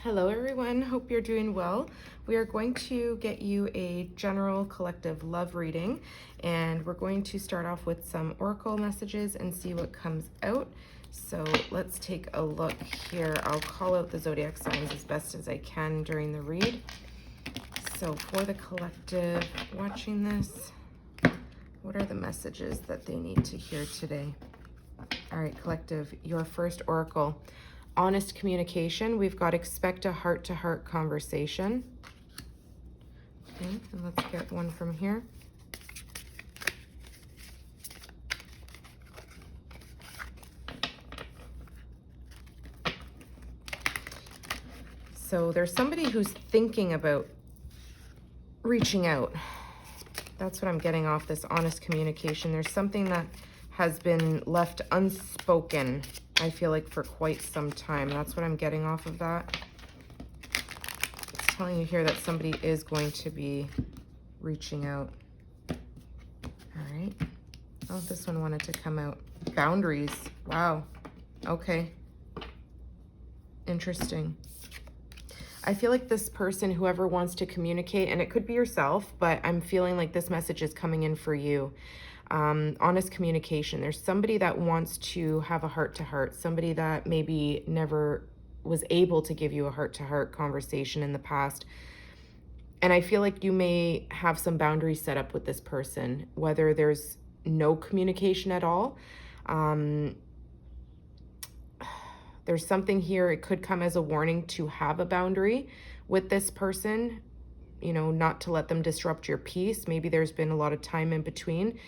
Hello everyone, hope you're doing well. We are going to get you a general collective love reading, and we're going to start off with some oracle messages and see what comes out. So let's take a look here. I'll call out the zodiac signs as best as I can during the read. So for the collective watching this, what are the messages that they need to hear today? All right, collective, your first oracle. Honest communication. We've got expect a heart-to-heart conversation. Okay, and let's get one from here. So there's somebody who's thinking about reaching out. That's what I'm getting off this honest communication. There's something that has been left unspoken, I feel like, for quite some time. That's what I'm getting off of that. It's telling you here that somebody is going to be reaching out. All right. Oh, this one wanted to come out. Boundaries. Wow. Okay. Interesting. I feel like this person, whoever wants to communicate, and it could be yourself, but I'm feeling like this message is coming in for you. Honest communication. There's somebody that wants to have a heart-to-heart, somebody that maybe never was able to give you a heart-to-heart conversation in the past. And I feel like you may have some boundaries set up with this person, whether there's no communication at all. There's something here, it could come as a warning to have a boundary with this person, you know, not to let them disrupt your peace. Maybe there's been a lot of time in between.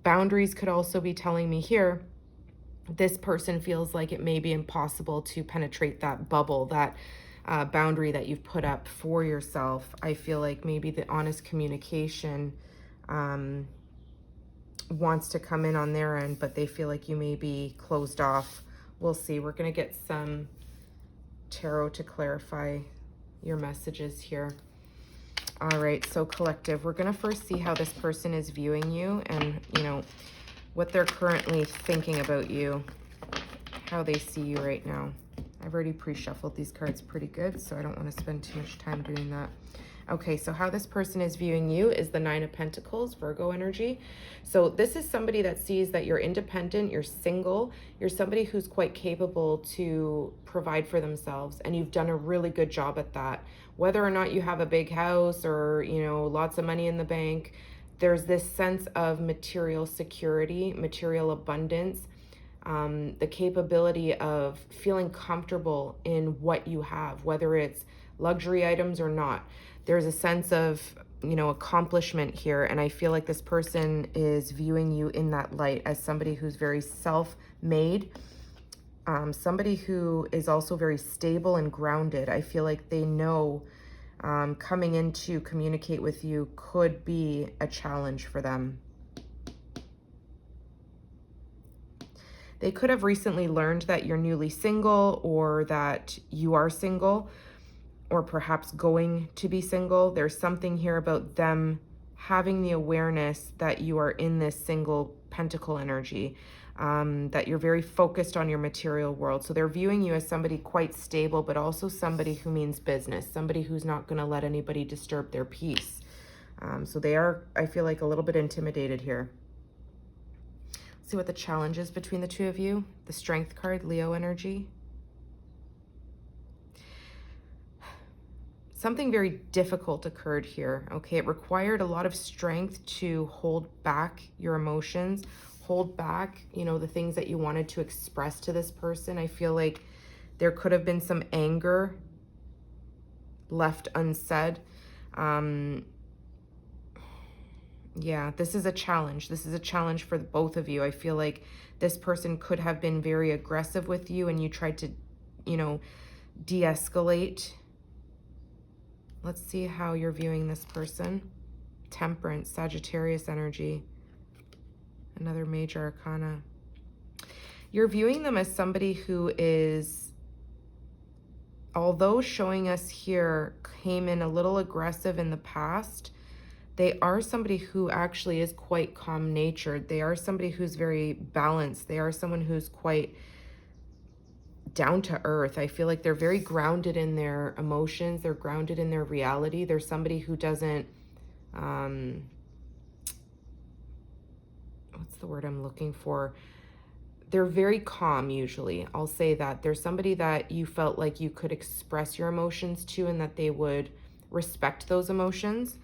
Boundaries could also be telling me here, this person feels like it may be impossible to penetrate that bubble, that boundary that you've put up for yourself. I feel like maybe the honest communication wants to come in on their end, but they feel like you may be closed off. We'll see. We're going to get some tarot to clarify your messages here. All right, so collective, we're going to first see how this person is viewing you and, you know, what they're currently thinking about you, how they see you right now. I've already pre-shuffled these cards pretty good, so I don't want to spend too much time doing that. Okay, so how this person is viewing you is the Nine of Pentacles, Virgo energy. So this is somebody that sees that you're independent, you're single, you're somebody who's quite capable to provide for themselves, and you've done a really good job at that. Whether or not you have a big house or, you know, lots of money in the bank, there's this sense of material security, material abundance, the capability of feeling comfortable in what you have, whether it's luxury items or not. There's a sense of, you know, accomplishment here. And I feel like this person is viewing you in that light as somebody who's very self-made, somebody who is also very stable and grounded. I feel like they know coming in to communicate with you could be a challenge for them. They could have recently learned that you're newly single, or that you are single, or perhaps going to be single. There's something here about them having the awareness that you are in this single pentacle energy, that you're very focused on your material world. So they're viewing you as somebody quite stable, but also somebody who means business, somebody who's not going to let anybody disturb their peace. So they are, I feel like, a little bit intimidated here. See what the challenge is between the two of you. The Strength card, Leo energy. Something very difficult occurred here, okay? It required a lot of strength to hold back your emotions, hold back, you know, the things that you wanted to express to this person. I feel like there could have been some anger left unsaid. Yeah, this is a challenge. This is a challenge for both of you. I feel like this person could have been very aggressive with you and you tried to, you know, de-escalate. Let's see how you're viewing this person. Temperance, Sagittarius energy. Another major arcana. You're viewing them as somebody who is, although showing us here, came in a little aggressive in the past, they are somebody who actually is quite calm-natured. They are somebody who's very balanced. They are someone who's quite down to earth. I feel like they're very grounded in their emotions. They're grounded in their reality. They're somebody who doesn't, what's the word I'm looking for? They're very calm usually. I'll say that. There's somebody that you felt like you could express your emotions to and that they would respect those emotions.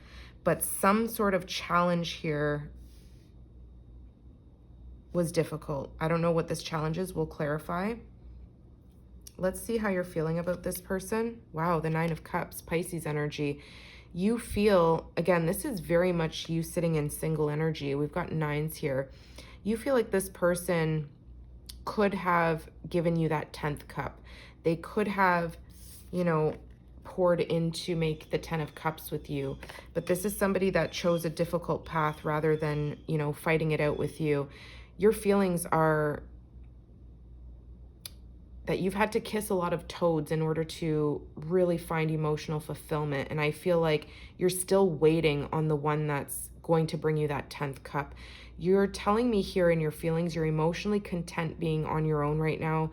But some sort of challenge here was difficult. I don't know what this challenge is. We'll clarify. Let's see how you're feeling about this person. Wow, the Nine of Cups, Pisces energy. You feel, again, this is very much you sitting in single energy. We've got nines here. You feel like this person could have given you that 10th cup. They could have, you know, poured in to make the 10 of Cups with you. But this is somebody that chose a difficult path rather than, you know, fighting it out with you. Your feelings are that you've had to kiss a lot of toads in order to really find emotional fulfillment. And I feel like you're still waiting on the one that's going to bring you that 10th cup. You're telling me here in your feelings, you're emotionally content being on your own right now.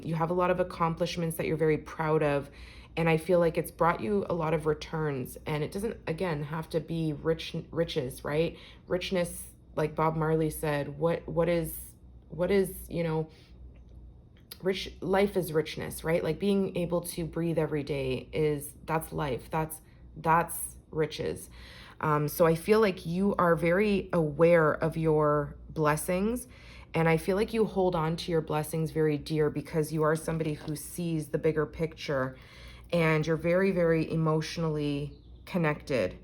You have a lot of accomplishments that you're very proud of. And I feel like it's brought you a lot of returns. And it doesn't, again, have to be riches, right? Richness, like Bob Marley said, what is, you know, rich life is richness, right? Like being able to breathe every day that's life. That's riches. So I feel like you are very aware of your blessings, and I feel like you hold on to your blessings very dear because you are somebody who sees the bigger picture, and you're very, very emotionally connected,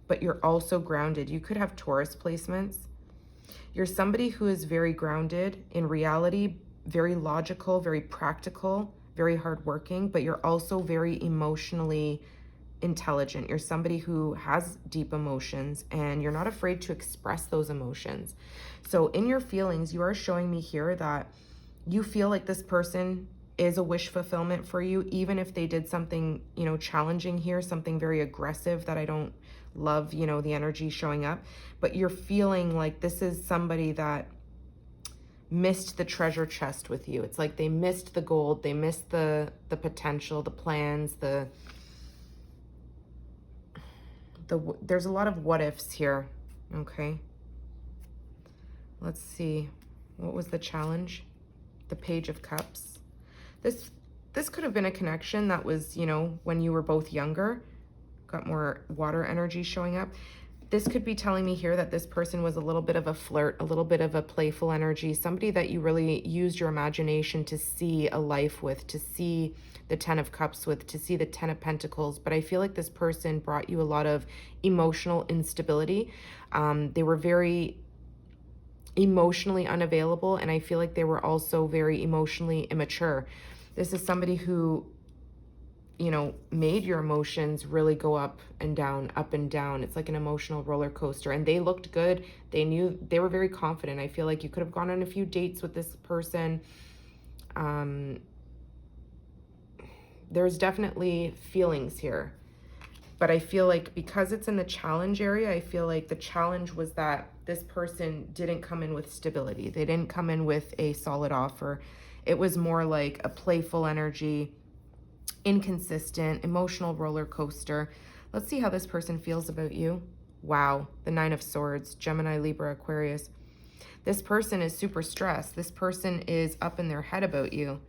but you're also grounded. You could have Taurus placements. You're somebody who is very grounded in reality, very logical, very practical, very hardworking, but you're also very emotionally intelligent. You're somebody who has deep emotions and you're not afraid to express those emotions. So in your feelings, you are showing me here that you feel like this person is a wish fulfillment for you, even if they did something, you know, challenging here, something very aggressive that I don't love, you know, the energy showing up, but you're feeling like this is somebody that missed the treasure chest with you. It's like they missed the gold, they missed the potential, the plans, there's a lot of what ifs here. Okay, let's see, what was the challenge? The Page of Cups. This could have been a connection that was, you know, when you were both younger. Got more water energy showing up. This could be telling me here that this person was a little bit of a flirt, a little bit of a playful energy, somebody that you really used your imagination to see a life with, to see the 10 of Cups with, to see the 10 of Pentacles. But I feel like this person brought you a lot of emotional instability. They were very emotionally unavailable, and I feel like they were also very emotionally immature. This is somebody who, you know, made your emotions really go up and down, up and down. It's like an emotional roller coaster, and they looked good. They knew, they were very confident. I feel like you could have gone on a few dates with this person. There's definitely feelings here, but I feel like because it's in the challenge area, I feel like the challenge was that this person didn't come in with stability. They didn't come in with a solid offer. It was more like a playful energy, inconsistent, emotional roller coaster. Let's see how this person feels about you. Wow, the Nine of Swords, Gemini, Libra, Aquarius. This person is super stressed. This person is up in their head about you.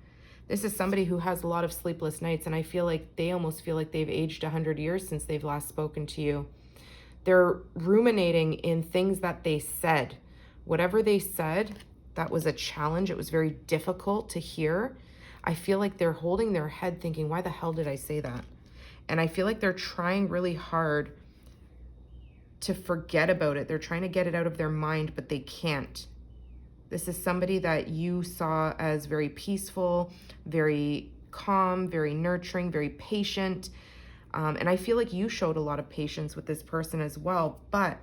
This is somebody who has a lot of sleepless nights, and I feel like they almost feel like they've aged 100 years since they've last spoken to you. They're ruminating in things that they said. Whatever they said, that was a challenge. It was very difficult to hear. I feel like they're holding their head thinking, why the hell did I say that? And I feel like they're trying really hard to forget about it. They're trying to get it out of their mind, but they can't. This is somebody that you saw as very peaceful, very calm, very nurturing, very patient. And I feel like you showed a lot of patience with this person as well, but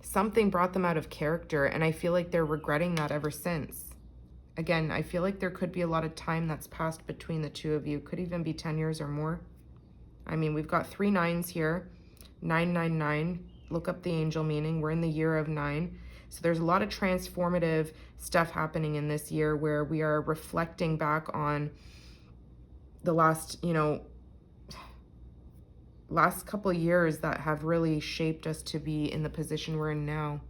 something brought them out of character, and I feel like they're regretting that ever since. Again, I feel like there could be a lot of time that's passed between the two of you. Could even be 10 years or more. I mean, we've got 3 9s here. 999. Look up the angel meaning. We're in the year of 9. So there's a lot of transformative stuff happening in this year where we are reflecting back on the last, last couple of years that have really shaped us to be in the position we're in now.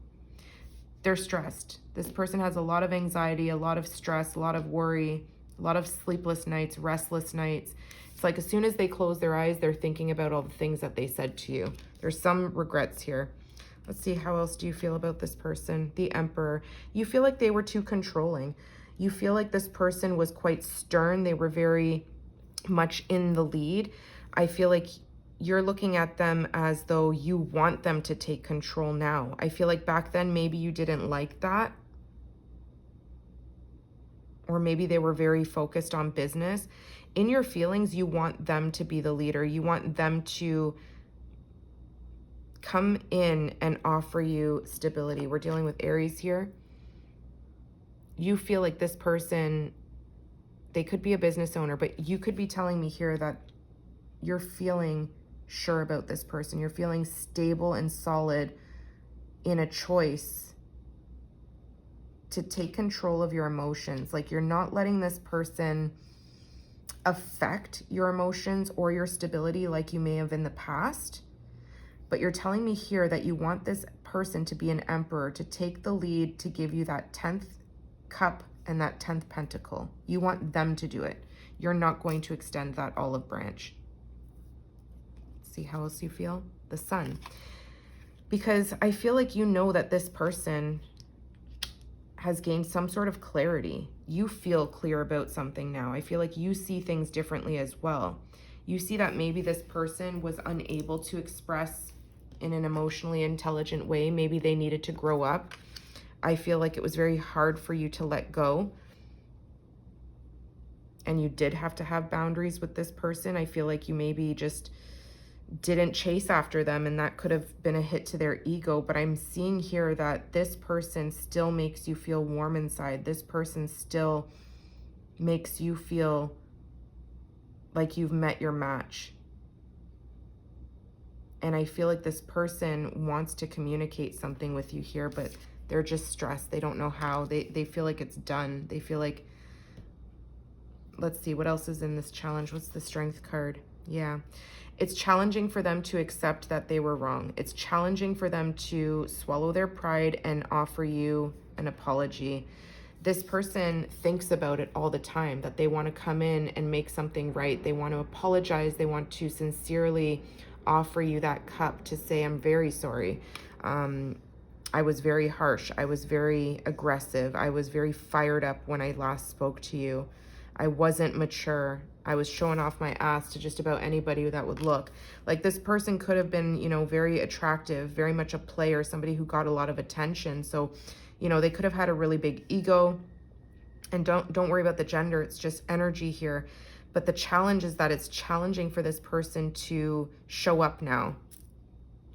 They're stressed. This person has a lot of anxiety, a lot of stress, a lot of worry, a lot of sleepless nights, restless nights. It's like as soon as they close their eyes, they're thinking about all the things that they said to you. There's some regrets here. Let's see, how else do you feel about this person? The Emperor. You feel like they were too controlling. You feel like this person was quite stern. They were very much in the lead. I feel like you're looking at them as though you want them to take control now. I feel like back then maybe you didn't like that. Or maybe they were very focused on business. In your feelings, you want them to be the leader. You want them to come in and offer you stability. We're dealing with Aries here. You feel like this person, they could be a business owner, but you could be telling me here that you're feeling sure about this person. You're feeling stable and solid in a choice to take control of your emotions. Like you're not letting this person affect your emotions or your stability like you may have in the past. But you're telling me here that you want this person to be an emperor, to take the lead, to give you that 10th cup and that 10th pentacle. You want them to do it. You're not going to extend that olive branch. See how else you feel? The Sun. Because I feel like you know that this person has gained some sort of clarity. You feel clear about something now. I feel like you see things differently as well. You see that maybe this person was unable to express in an emotionally intelligent way. Maybe they needed to grow up. I feel like it was very hard for you to let go. And you did have to have boundaries with this person. I feel like you maybe just didn't chase after them, and that could have been a hit to their ego. But I'm seeing here that this person still makes you feel warm inside. This person still makes you feel like you've met your match. And I feel like this person wants to communicate something with you here, but they're just stressed. They don't know how. They feel like it's done. They feel like, let's see, what else is in this challenge? What's the Strength card? Yeah. It's challenging for them to accept that they were wrong. It's challenging for them to swallow their pride and offer you an apology. This person thinks about it all the time, that they want to come in and make something right. They want to apologize. They want to sincerely offer you that cup to say, I'm very sorry. I was very harsh. I was very aggressive. I was very fired up when I last spoke to you. I wasn't mature. I was showing off my ass to just about anybody that would look. Like this person could have been, very attractive, very much a player, somebody who got a lot of attention. So, they could have had a really big ego. And don't worry about the gender. It's just energy here. But the challenge is that it's challenging for this person to show up now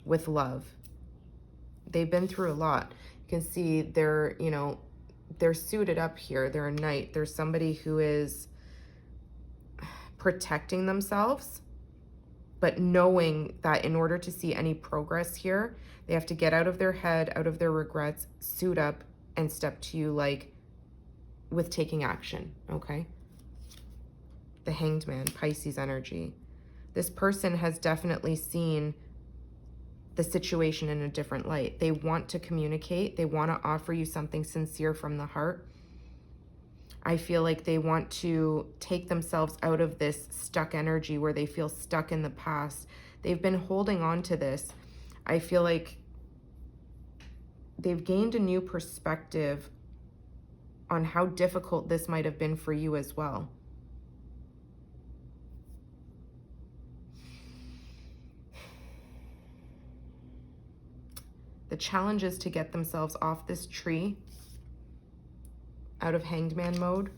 with love. They've been through a lot. You can see they're suited up here. They're a knight. There's somebody who is protecting themselves, but knowing that in order to see any progress here, they have to get out of their head, out of their regrets, suit up, and step to you like with taking action, okay? The Hanged Man, Pisces energy. This person has definitely seen the situation in a different light. They want to communicate. They want to offer you something sincere from the heart. I feel like they want to take themselves out of this stuck energy where they feel stuck in the past. They've been holding on to this. I feel like they've gained a new perspective on how difficult this might have been for you as well. The challenge is to get themselves off this tree, out of Hanged Man mode,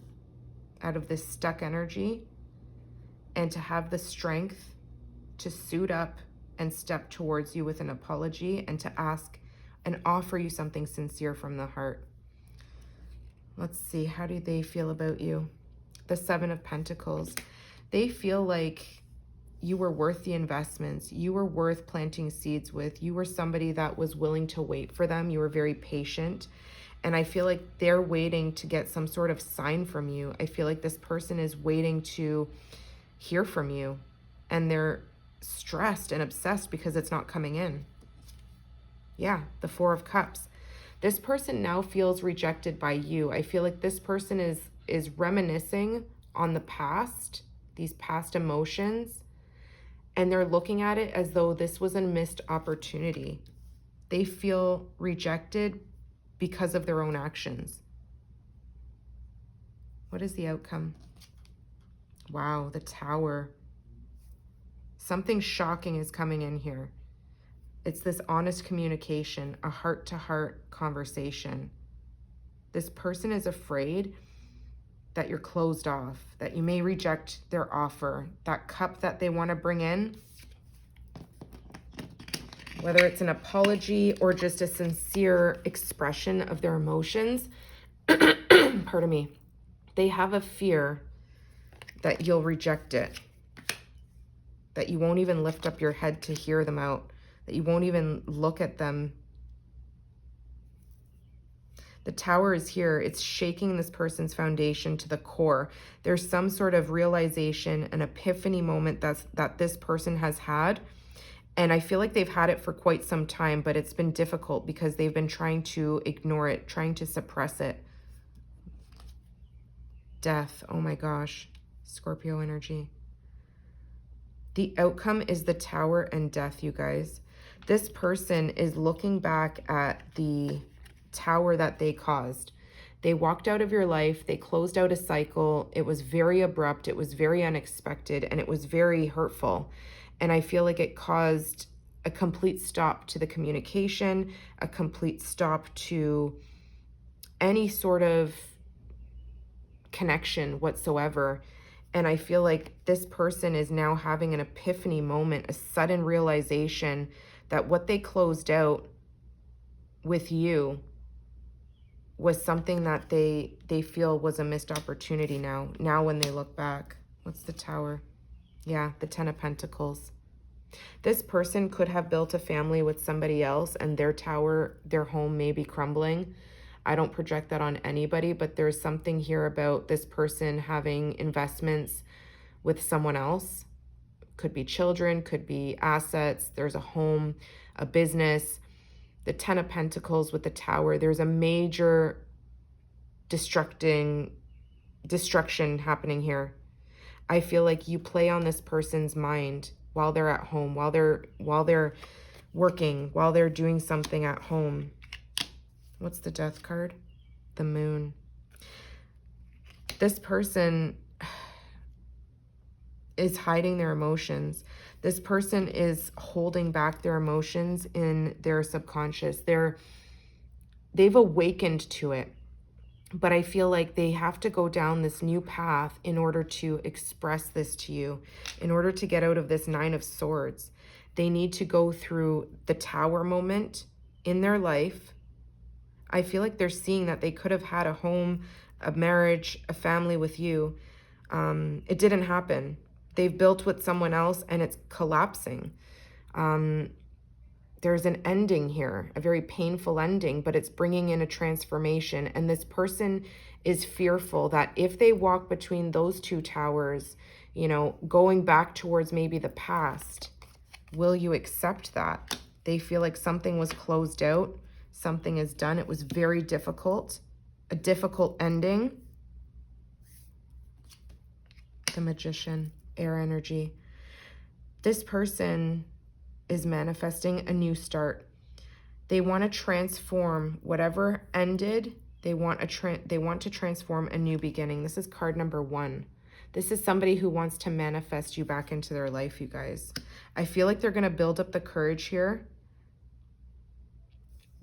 out of this stuck energy, and to have the strength to suit up and step towards you with an apology and to ask and offer you something sincere from the heart. Let's see, how do they feel about you? The Seven of Pentacles. They feel like you were worth the investments. You were worth planting seeds with. You were somebody that was willing to wait for them. You were very patient. And I feel like they're waiting to get some sort of sign from you. I feel like this person is waiting to hear from you. And they're stressed and obsessed because it's not coming in. Yeah, the Four of Cups. This person now feels rejected by you. I feel like this person is reminiscing on the past, these past emotions, and they're looking at it as though this was a missed opportunity. They feel rejected because of their own actions. What is the outcome? Wow, the Tower. Something shocking is coming in here. It's this honest communication, a heart-to-heart conversation. This person is afraid that you're closed off, that you may reject their offer, that cup that they want to bring in, whether it's an apology or just a sincere expression of their emotions. Pardon me. They have a fear that you'll reject it, that you won't even lift up your head to hear them out, that you won't even look at them. The Tower is here. It's shaking this person's foundation to the core. There's some sort of realization, an epiphany moment that this person has had. And I feel like they've had it for quite some time, but it's been difficult because they've been trying to ignore it, trying to suppress it. Death. Oh my gosh. Scorpio energy. The outcome is the Tower and Death, you guys. This person is looking back at the Tower that they caused. They walked out of your life. They closed out a cycle. It was very abrupt. It was very unexpected, and it was very hurtful. And I feel like it caused a complete stop to the communication, a complete stop to any sort of connection whatsoever. And I feel like this person is now having an epiphany moment, a sudden realization that what they closed out with you was something that they feel was a missed opportunity now when they look back. What's the Tower? Yeah, the Ten of Pentacles. This person could have built a family with somebody else, and their tower, their home may be crumbling. I don't project that on anybody, but there's something here about this person having investments with someone else. Could be children, could be assets. There's a home, a business. The Ten of Pentacles with the Tower. There's a major destruction happening here. I feel like you play on this person's mind while they're at home, while they're working, while they're doing something at home. What's the Death card? The Moon. This person is hiding their emotions. This person is holding back their emotions in their subconscious. They've awakened to it, but I feel like they have to go down this new path in order to express this to you, in order to get out of this Nine of Swords. They need to go through the Tower moment in their life. I feel like they're seeing that they could have had a home, a marriage, a family with you. It didn't happen. They've built with someone else and it's collapsing. There's an ending here, a very painful ending, but it's bringing in a transformation. And this person is fearful that if they walk between those two towers, you know, going back towards maybe the past, will you accept that? They feel like something was closed out, something is done. It was very difficult, a difficult ending. The Magician, air energy. This person is manifesting a new start. They want to transform whatever ended. They want to transform a new beginning. This is card number 1. This is somebody who wants to manifest you back into their life, you guys. I feel like they're going to build up the courage here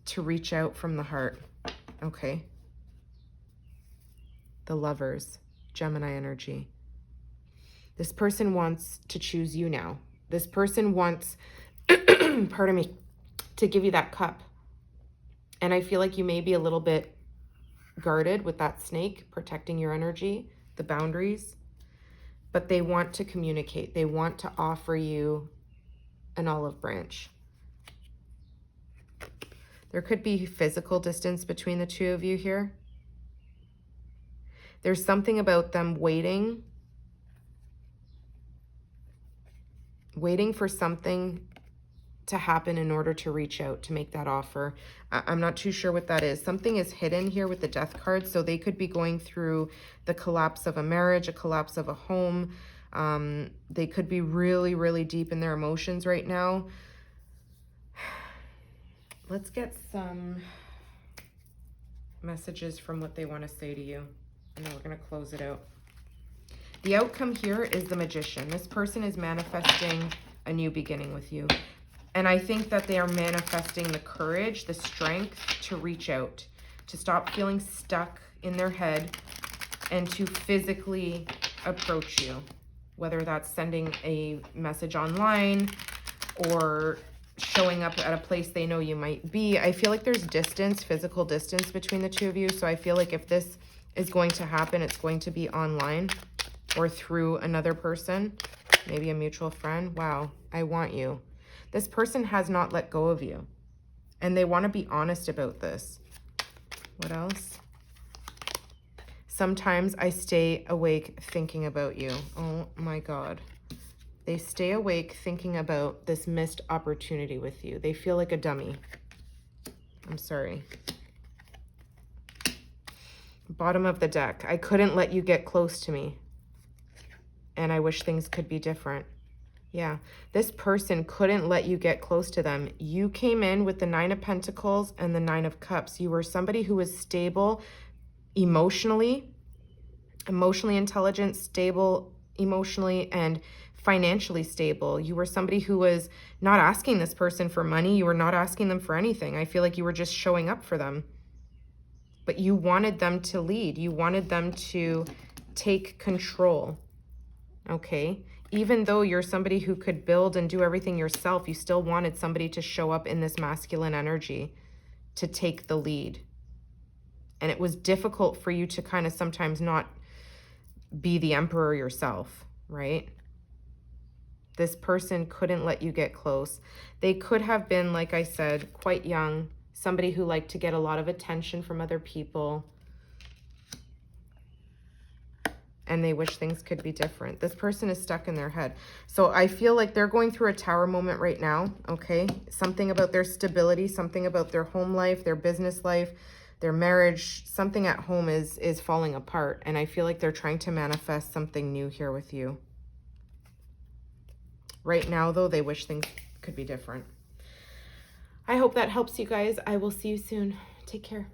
to reach out from the heart. Okay. The Lovers, Gemini energy. This person wants to choose you now. This person wants, pardon me, to give you that cup. And I feel like you may be a little bit guarded with that snake, protecting your energy, the boundaries. but they want to communicate. They want to offer you an olive branch. There could be physical distance between the two of you here. There's something about them waiting for something to happen in order to reach out to make that offer. I'm not too sure what that is. Something is hidden here with the Death card, so they could be going through the collapse of a marriage, a collapse of a home. They could be really, really deep in their emotions right now. Let's get some messages from what they want to say to you, and then we're going to close it out. The outcome here is the Magician. This person is manifesting a new beginning with you. And I think that they are manifesting the courage, the strength to reach out, to stop feeling stuck in their head, and to physically approach you. Whether that's sending a message online or showing up at a place they know you might be. I feel like there's distance, physical distance between the two of you. So I feel like if this is going to happen, it's going to be online or through another person, maybe a mutual friend. Wow, I want you. This person has not let go of you, and they want to be honest about this. What else? Sometimes I stay awake thinking about you. Oh my God. They stay awake thinking about this missed opportunity with you. They feel like a dummy. I'm sorry. Bottom of the deck. I couldn't let you get close to me, and I wish things could be different. Yeah, this person couldn't let you get close to them. You came in with the 9 of Pentacles and the 9 of Cups. You were somebody who was stable emotionally intelligent, stable emotionally, and financially stable. You were somebody who was not asking this person for money. You were not asking them for anything. I feel like you were just showing up for them. But you wanted them to lead. You wanted them to take control. Okay? Even though you're somebody who could build and do everything yourself, you still wanted somebody to show up in this masculine energy to take the lead. And it was difficult for you to kind of sometimes not be the emperor yourself, right? This person couldn't let you get close. They could have been, like I said, quite young, somebody who liked to get a lot of attention from other people. And they wish things could be different. This person is stuck in their head. So I feel like they're going through a tower moment right now, okay? Something about their stability, something about their home life, their business life, their marriage, something at home is falling apart. And I feel like they're trying to manifest something new here with you. Right now, though, they wish things could be different. I hope that helps you guys. I will see you soon. Take care.